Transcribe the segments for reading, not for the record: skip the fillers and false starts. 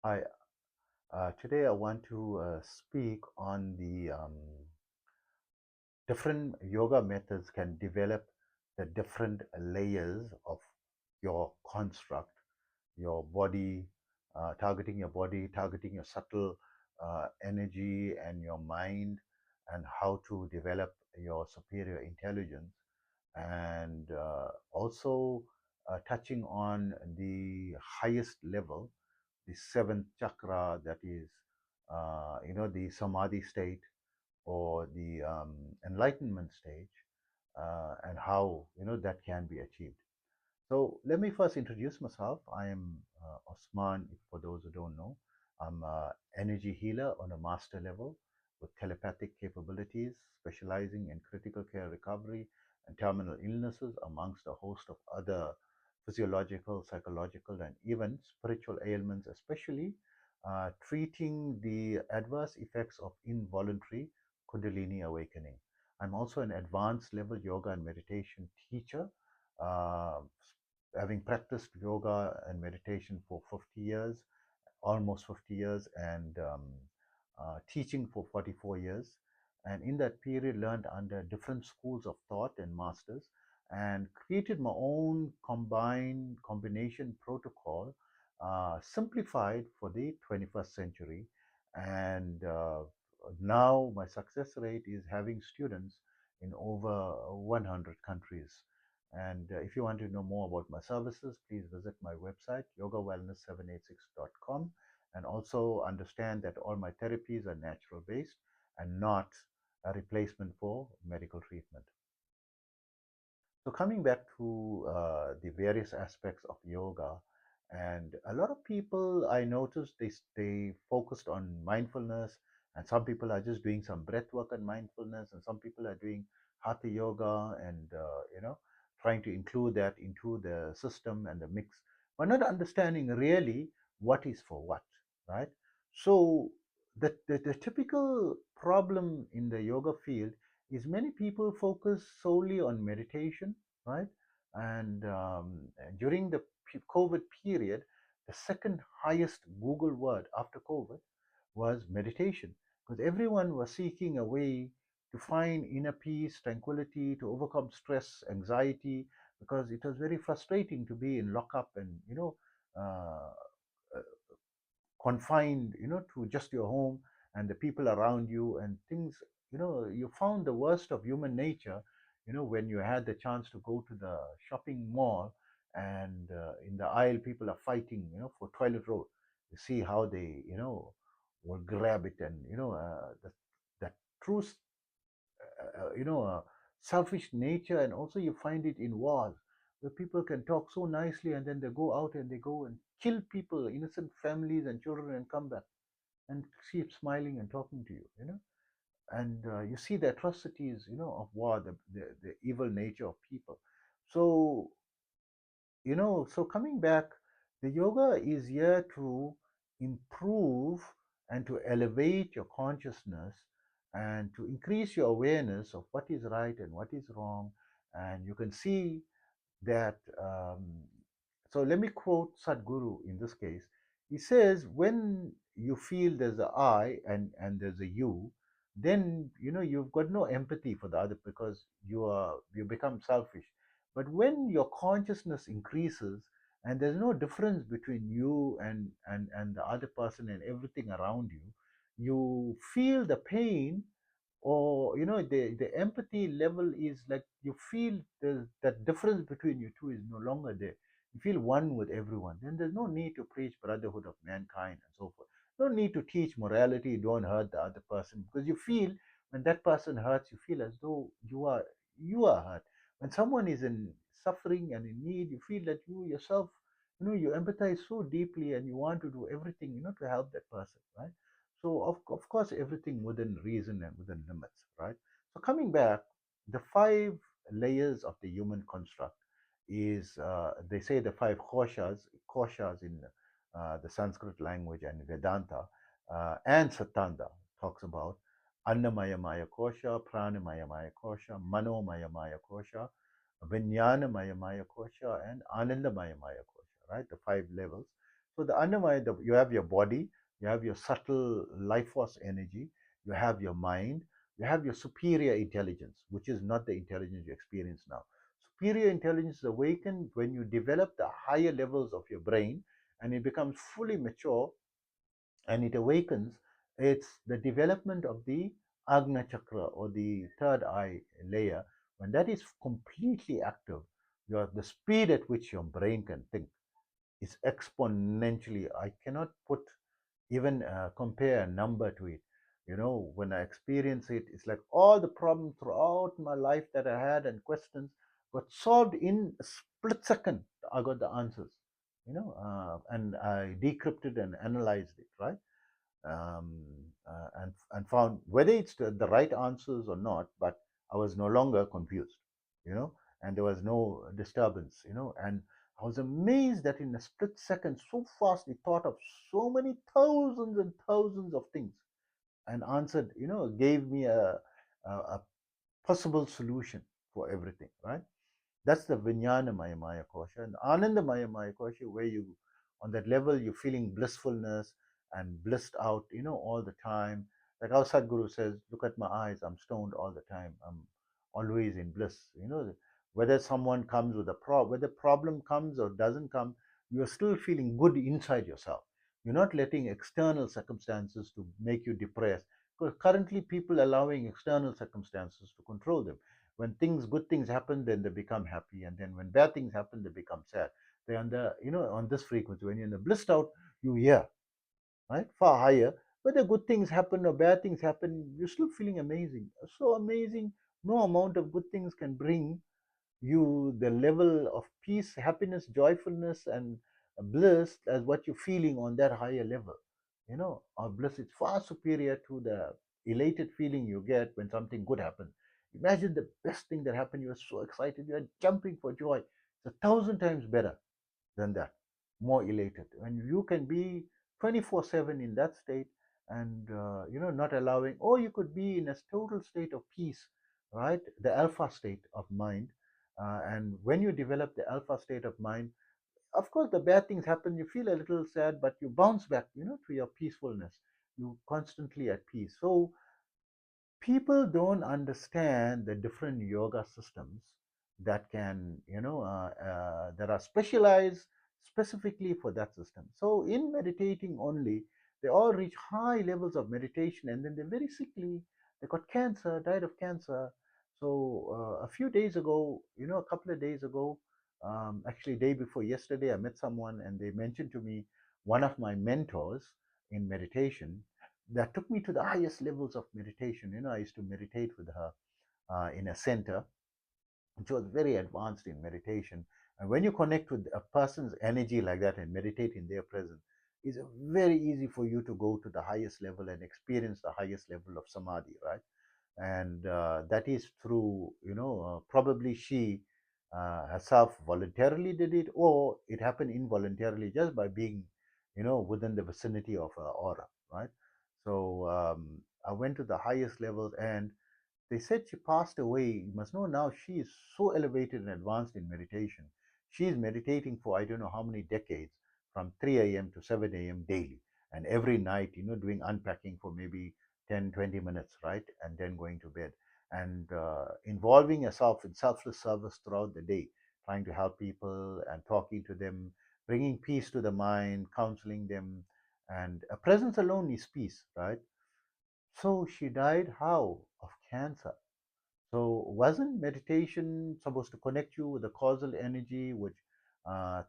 Hi, today I want to speak on the different yoga methods can develop the different layers of your construct, your body, targeting your subtle energy and your mind, and how to develop your superior intelligence, and also touching on the highest level, the seventh chakra, that is, the Samadhi state or the enlightenment stage, and how that can be achieved. So let me first introduce myself. I am Osman. For those who don't know, I'm an energy healer on a master level with telepathic capabilities, specializing in critical care recovery and terminal illnesses, amongst a host of other physiological, psychological, and even spiritual ailments, especially treating the adverse effects of involuntary Kundalini awakening. I'm also an advanced level yoga and meditation teacher, uh, having practiced yoga and meditation for 50 years, almost 50 years, and teaching for 44 years. And in that period, learned under different schools of thought and masters, and created my own combination protocol, simplified for the 21st century. And now my success rate is having students in over 100 countries. And if you want to know more about my services, please visit my website, yogawellness786.com, and also understand that all my therapies are natural based and not a replacement for medical treatment. So coming back to the various aspects of yoga, and a lot of people I noticed they focused on mindfulness, and some people are just doing some breath work and mindfulness, and some people are doing hatha yoga, and trying to include that into the system and the mix, but not understanding really what is for what, right? So the typical problem in the yoga field is many people focus solely on meditation, right? And during the COVID period, the second highest Google word after COVID was meditation, because everyone was seeking a way to find inner peace, tranquility, to overcome stress, anxiety, because it was very frustrating to be in lockup and uh, uh, confined, to just your home and the people around you and things. You found the worst of human nature, when you had the chance to go to the shopping mall, and in the aisle people are fighting, for toilet roll. You see how they, will grab it, and that true selfish nature. And also you find it in wars, where people can talk so nicely, and then they go out and they go and kill people, innocent families and children, and come back and keep smiling and talking to you. And you see the atrocities, of war, the evil nature of people. So so coming back, the yoga is here to improve and to elevate your consciousness, and to increase your awareness of what is right and what is wrong. And you can see that. So let me quote Sadhguru in this case. He says, when you feel there's a I and there's a you, then you've got no empathy for the other, because you become selfish. But when your consciousness increases, and there's no difference between you and the other person and everything around you, you feel the pain, or the empathy level is like, you feel that difference between you two is no longer there. You feel one with everyone. Then there's no need to preach brotherhood of mankind and so forth. No need to teach morality, don't hurt the other person, because you feel, when that person hurts, you feel as though you are hurt. When someone is in suffering and in need, you feel that you yourself, you empathize so deeply, and you want to do everything, to help that person, right? So of course, everything within reason and within limits, right? So coming back, the five layers of the human construct is, they say, the five koshas in the Sanskrit language, and Vedanta, and Satanda talks about Annamaya Maya Kosha, Pranamaya Maya Kosha, Manomaya Maya Kosha, Vijnana Maya Maya Kosha, and Anandamaya Maya Kosha, right? The five levels. So the undermine, you have your body, you have your subtle life force energy, you have your mind, you have your superior intelligence, which is not the intelligence you experience now. Superior intelligence is awakened when you develop the higher levels of your brain and it becomes fully mature and it awakens. It's the development of the Agna Chakra or the third eye layer. When that is completely active, the speed at which your brain can think is exponentially. I cannot put even compare a number to it. When I experience it, it's like all the problems throughout my life that I had and questions got solved in a split second. I got the answers, and I decrypted and analyzed it, right? um, and found whether it's the right answers or not, but I was no longer confused, you know, and there was no disturbance, and I was amazed that in a split second, so fast, it thought of so many thousands and thousands of things and answered, gave me a possible solution for everything, right? That's the Vijnana Maya Maya Kosha. And Ananda Maya Maya Kosha, where you, on that level, you're feeling blissfulness and blissed out, all the time. Like our Sadhguru says, look at my eyes, I'm stoned all the time. I'm always in bliss. Whether someone comes with a problem, whether problem comes or doesn't come, you're still feeling good inside yourself. You're not letting external circumstances to make you depressed. Because currently people allowing external circumstances to control them. When good things happen, then they become happy, and then when bad things happen, they become sad. They're on this frequency. When you're in the blissed out, you hear, right, far higher. Whether good things happen or bad things happen, you're still feeling amazing. So amazing, no amount of good things can bring you the level of peace, happiness, joyfulness, and bliss as what you're feeling on that higher level. Or bliss is far superior to the elated feeling you get when something good happens. Imagine the best thing that happened. You're so excited, you're jumping for joy. It's 1,000 times better than that, more elated. And you can be 24/7 in that state and, not allowing, or you could be in a total state of peace, right? The alpha state of mind. And when you develop the alpha state of mind, of course, the bad things happen. You feel a little sad, but you bounce back, to your peacefulness. You constantly at peace. So people don't understand the different yoga systems that can that are specialized specifically for that system. So in meditating only, they all reach high levels of meditation and then they're very sickly. They got cancer, died of cancer. So a few days ago, a couple of days ago, actually day before yesterday, I met someone and they mentioned to me one of my mentors in meditation that took me to the highest levels of meditation. I used to meditate with her in a center, which was very advanced in meditation. And when you connect with a person's energy like that and meditate in their presence, it's very easy for you to go to the highest level and experience the highest level of samadhi, right? And that is through, probably she herself voluntarily did it, or it happened involuntarily just by being, within the vicinity of her aura, right? So I went to the highest levels, and they said she passed away. You must know now she is so elevated and advanced in meditation. She is meditating for I don't know how many decades, from 3 a.m. to 7 a.m. daily. And every night, doing unpacking for maybe 10, 20 minutes, right? And then going to bed. And involving herself in selfless service throughout the day, trying to help people and talking to them, bringing peace to the mind, counseling them. And a presence alone is peace, right? So she died how? Of cancer. So wasn't meditation supposed to connect you with the causal energy, which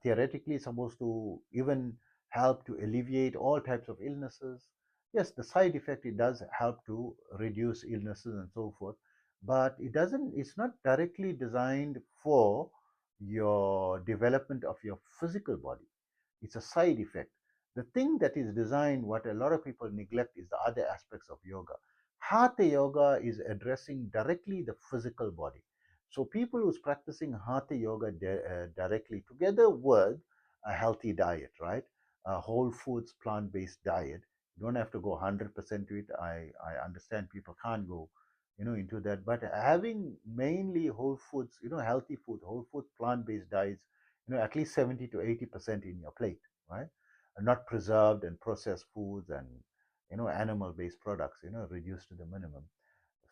theoretically is supposed to even help to alleviate all types of illnesses? Yes, the side effect, it does help to reduce illnesses and so forth, but it doesn't. It's not directly designed for your development of your physical body. It's a side effect. The thing that is designed, what a lot of people neglect, is the other aspects of yoga. Hatha yoga is addressing directly the physical body. So people who's practicing hatha yoga directly together with a healthy diet, right? A whole foods, plant-based diet. You don't have to go 100% to it. I understand people can't go, into that. But having mainly whole foods, healthy food, whole food, plant-based diets, at least 70 to 80% in your plate, right? not preserved and processed foods and animal based products, reduced to the minimum.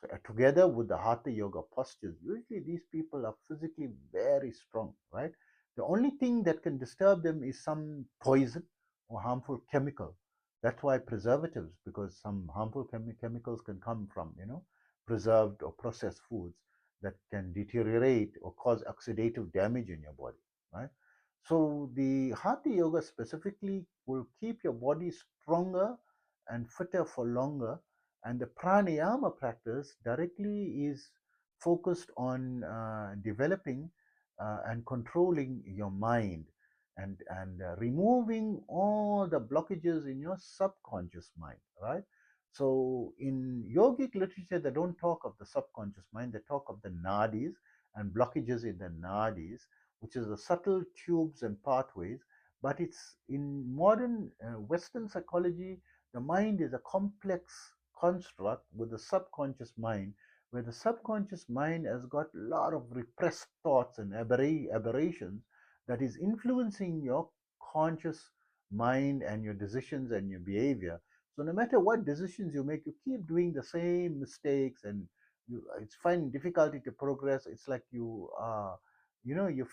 So, together with the hatha yoga postures, usually these people are physically very strong, right? The only thing that can disturb them is some poison or harmful chemical. That's why preservatives, because some harmful chemicals can come from, preserved or processed foods that can deteriorate or cause oxidative damage in your body, right? So the hatha yoga specifically will keep your body stronger and fitter for longer, and the pranayama practice directly is focused on developing and controlling your mind and removing all the blockages in your subconscious mind, right? So in yogic literature, they don't talk of the subconscious mind, they talk of the nadis and blockages in the nadis, which is the subtle tubes and pathways. But it's in modern Western psychology, the mind is a complex construct with the subconscious mind, where the subconscious mind has got a lot of repressed thoughts and aberrations that is influencing your conscious mind and your decisions and your behavior. So no matter what decisions you make, you keep doing the same mistakes, and it's finding difficulty to progress. It's like you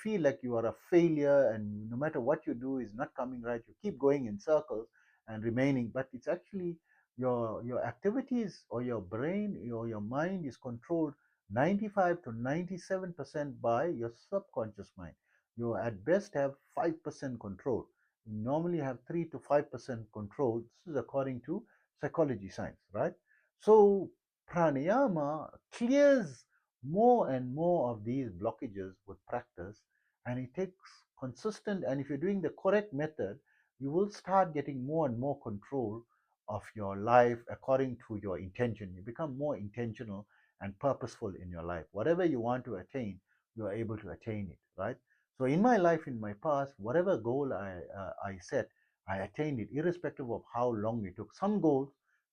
feel like you are a failure, and no matter what you do is not coming right. You keep going in circles and remaining, but it's actually your activities or your brain or your mind is controlled 95 to 97% by your subconscious mind. You at best have 5% control. You normally have 3 to 5% control. This is according to psychology science, right? So pranayama clears more and more of these blockages with practice, and it takes consistent, and if you're doing the correct method, you will start getting more and more control of your life according to your intention. You become more intentional and purposeful in your life. Whatever you want to attain, you are able to attain it, right? So in my life, in my past, whatever goal I set, I attained it, irrespective of how long it took. Some goals,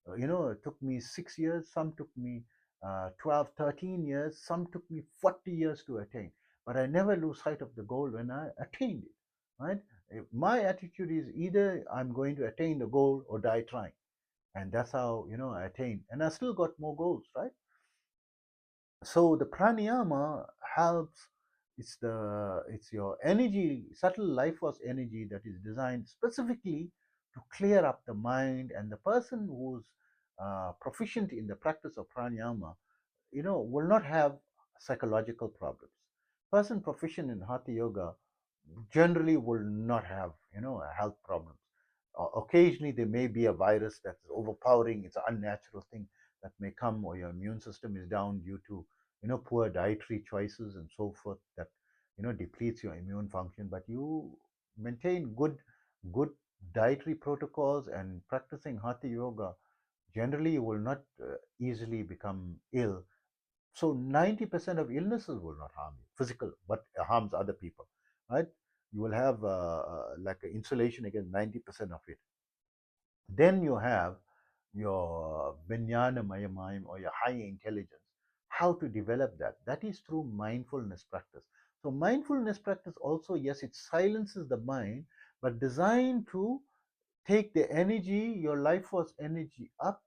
it took me 6 years, some took me 12, 13 years, some took me 40 years to attain. But I never lose sight of the goal when I attained it, right? My attitude is either I'm going to attain the goal or die trying. And that's how, I attained. And I still got more goals, right? So the pranayama helps. It's your energy, subtle life force energy, that is designed specifically to clear up the mind. And the person who's proficient in the practice of pranayama, will not have psychological problems. Person proficient in hatha yoga generally will not have, health problems. Occasionally, there may be a virus that's overpowering. It's an unnatural thing that may come, or your immune system is down due to, poor dietary choices and so forth, that, depletes your immune function. But you maintain good dietary protocols and practicing hatha yoga, generally you will not easily become ill. So 90% of illnesses will not harm you, physical, but harms other people, right? You will have like insulation against 90% of it. Then you have your Vijnana Mayam or your high intelligence. How to develop that? That is through mindfulness practice. So mindfulness practice also, yes, it silences the mind, but designed to take the energy, your life force energy up,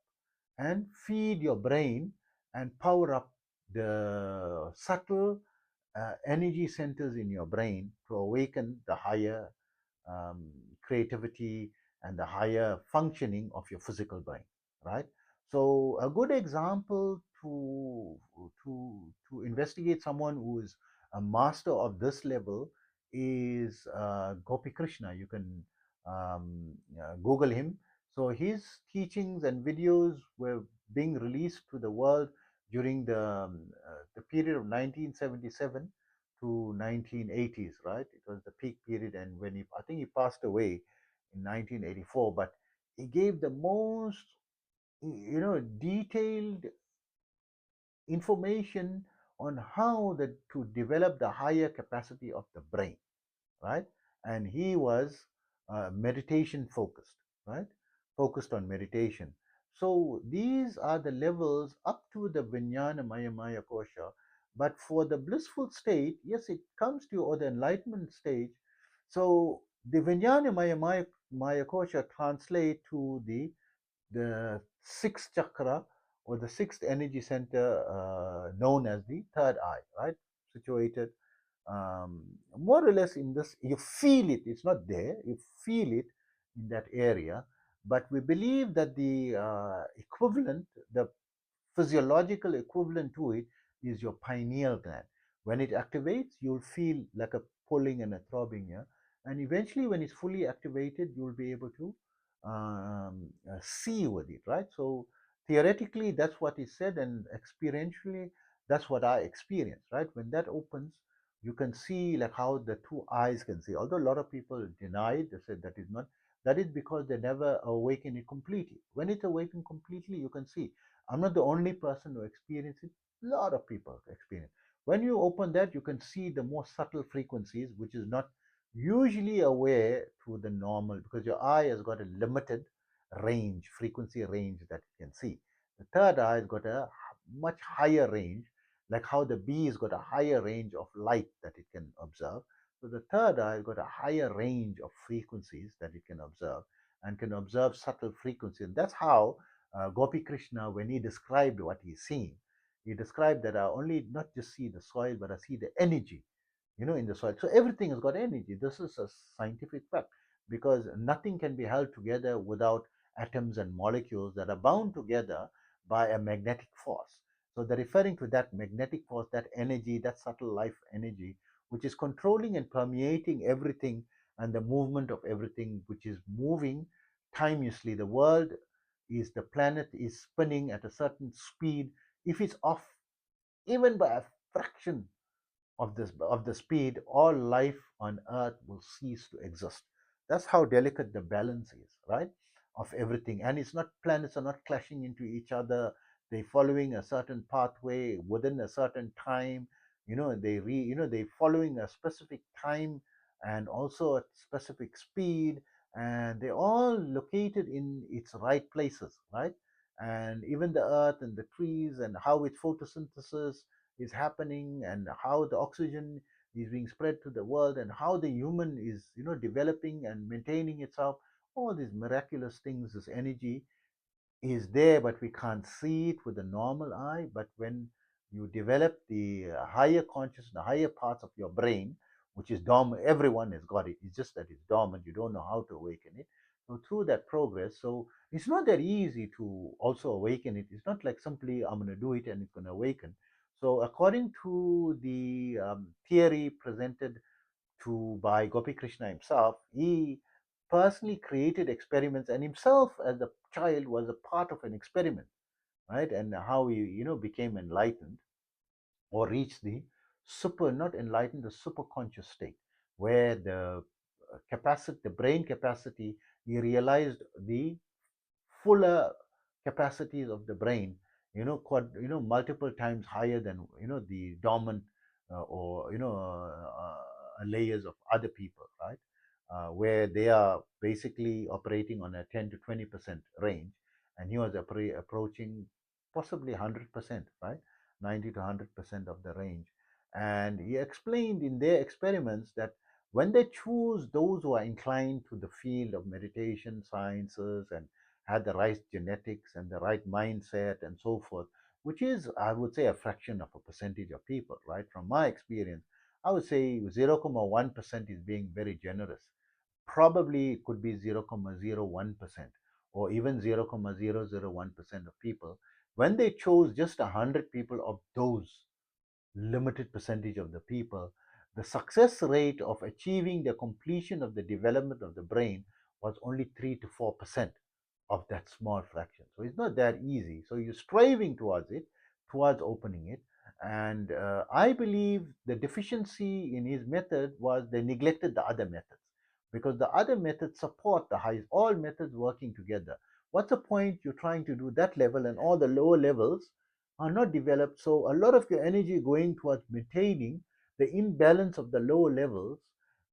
and feed your brain and power up the subtle energy centers in your brain to awaken the higher um, creativity and the higher functioning of your physical brain, right? So a good example to investigate someone who is a master of this level is Gopi Krishna. You can Google him. So his teachings and videos were being released to the world during the period of 1977 to 1980s, right? It was the peak period, and when I think he passed away in 1984, but he gave the most, detailed information on how to develop the higher capacity of the brain, right? And he was meditation focused, right? Focused on meditation. So these are the levels up to the Vijnana Maya Kosha. But for the blissful state, yes, it comes to, or the enlightenment stage. So the Vijnana Maya Kosha translate to the sixth chakra or the sixth energy center known as the third eye, right? Situated more or less in this, you feel it, it's not there, you feel it in that area. But we believe that the equivalent, the physiological equivalent to it is your pineal gland. When it activates, you'll feel like a pulling and a throbbing here. And eventually, when it's fully activated, you'll be able to see with it, right? So theoretically, that's what is said, and experientially, that's what I experienced, right? When that opens, you can see like how the two eyes can see. Although a lot of people deny it, they said that is not. That is because they never awaken it completely. When it's awakened completely, you can see. I'm not the only person who experienced it. A lot of people experience. When you open that, you can see the more subtle frequencies, which is not usually aware to the normal, because your eye has got a limited range, frequency range that you can see. The third eye has got a much higher range, like how the bee has got a higher range of light that it can observe. So the third eye has got a higher range of frequencies that it can observe and can observe subtle frequencies. And that's how Gopi Krishna, when he described what he's seeing, he described that I only not just see the soil, but I see the energy, in the soil. So everything has got energy. This is a scientific fact because nothing can be held together without atoms and molecules that are bound together by a magnetic force. So they're referring to that magnetic force, that energy, that subtle life energy, which is controlling and permeating everything and the movement of everything, which is moving timelessly. The world is, the planet is spinning at a certain speed. If it's off even by a fraction of the speed, all life on earth will cease to exist. That's how delicate the balance is, right? Of everything. And it's not, planets are not clashing into each other. They're following a certain pathway within a certain time. They following a specific time and also a specific speed, and they're all located in its right places, right? And even the earth and the trees and how its photosynthesis is happening and how the oxygen is being spread to the world and how the human is developing and maintaining itself. All these miraculous things, this energy is there, but we can't see it with the normal eye. But when you develop the higher consciousness, the higher parts of your brain, which is dormant, everyone has got it. It's just that it's dormant. You don't know how to awaken it. So through that progress, so it's not that easy to also awaken it. It's not like simply I'm going to do it and it's going to awaken. So according to the theory presented to by Gopi Krishna himself, he personally created experiments, and himself as a child was a part of an experiment, right? And how he became enlightened or reached the super, not enlightened, the super conscious state, where the capacity, the brain capacity, he realized the fuller capacities of the brain, multiple times higher than the dormant or layers of other people, right? Where they are basically operating on a 10 to 20% range, and he was approaching possibly 100%, right? 90 to 100% of the range. And he explained in their experiments that when they choose those who are inclined to the field of meditation sciences and had the right genetics and the right mindset and so forth, which is, I would say, a fraction of a percentage of people, right? From my experience, I would say 0.1% is being very generous. Probably it could be 0.01% or even 0.001% of people. When they chose just 100 people of those limited percentage of the people, the success rate of achieving the completion of the development of the brain was only 3 to 4% of that small fraction. So it's not that easy. So you're striving towards it, towards opening it. And I believe the deficiency in his method was they neglected the other methods because the other methods support the highest, all methods working together. What's the point you're trying to do that level and all the lower levels are not developed? So a lot of your energy going towards maintaining the imbalance of the lower levels,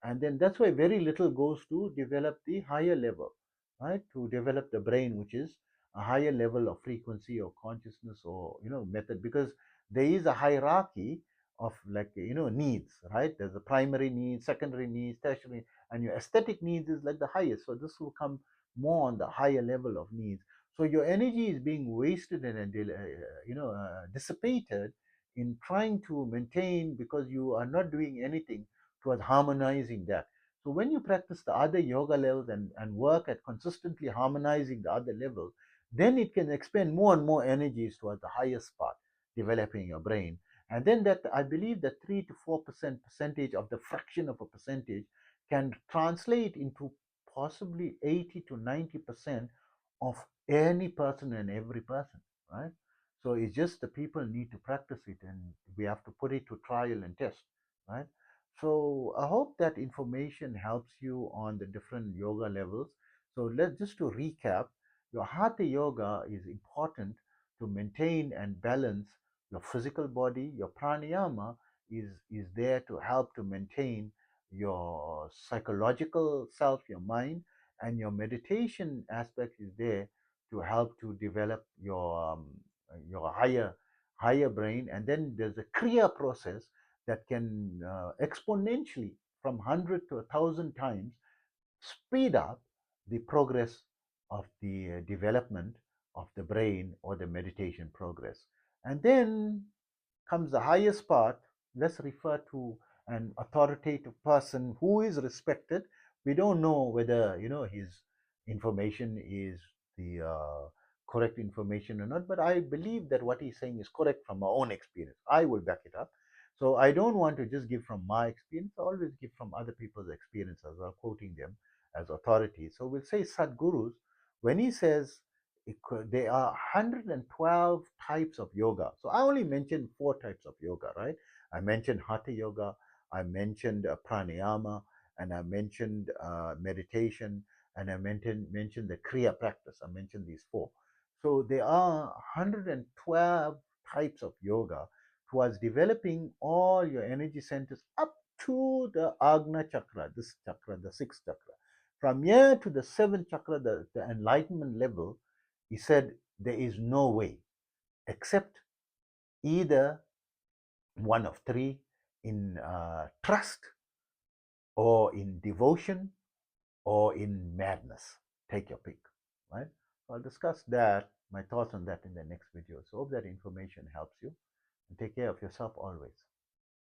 and then that's why very little goes to develop the higher level, right? To develop the brain, which is a higher level of frequency or consciousness or method, because there is a hierarchy of like needs, right? There's a primary needs, secondary needs, tertiary, and your aesthetic needs is like the highest. So this will come more on the higher level of needs. So your energy is being wasted and dissipated in trying to maintain, because you are not doing anything towards harmonizing that. So when you practice the other yoga levels and work at consistently harmonizing the other level, then it can expend more and more energies towards the highest part, developing your brain. And then that, I believe that 3 to 4% percentage of the fraction of a percentage can translate into possibly 80 to 90% of any person and every person, right? So it's just the people need to practice it, and we have to put it to trial and test, right? So I hope that information helps you on the different yoga levels. So let's just to recap, your hatha yoga is important to maintain and balance your physical body. Your pranayama is there to help to maintain your psychological self, your mind, and your meditation aspect is there to help to develop your higher brain. And then there's a kriya process that can exponentially from 100 to 1,000 times speed up the progress of the development of the brain or the meditation progress. And then comes the highest part. Let's refer to an authoritative person who is respected. We don't know whether his information is the correct information or not, but I believe that what he's saying is correct from my own experience. I will back it up. So I don't want to just give from my experience. I always give from other people's experience as well, quoting them as authorities. So we'll say Sadhgurus, when he says there are 112 types of yoga. So I only mentioned 4 types of yoga, right? I mentioned hatha yoga, I mentioned pranayama, and I mentioned meditation, and I mentioned the kriya practice. I mentioned these 4. So there are 112 types of yoga towards developing all your energy centers up to the Agna chakra, this chakra, the 6th chakra. From here to the 7th chakra, the enlightenment level, he said there is no way except either one of 3, in trust or in devotion or in madness. Take your pick, right? So I'll discuss that, my thoughts on that in the next video. So hope that information helps you, and take care of yourself always.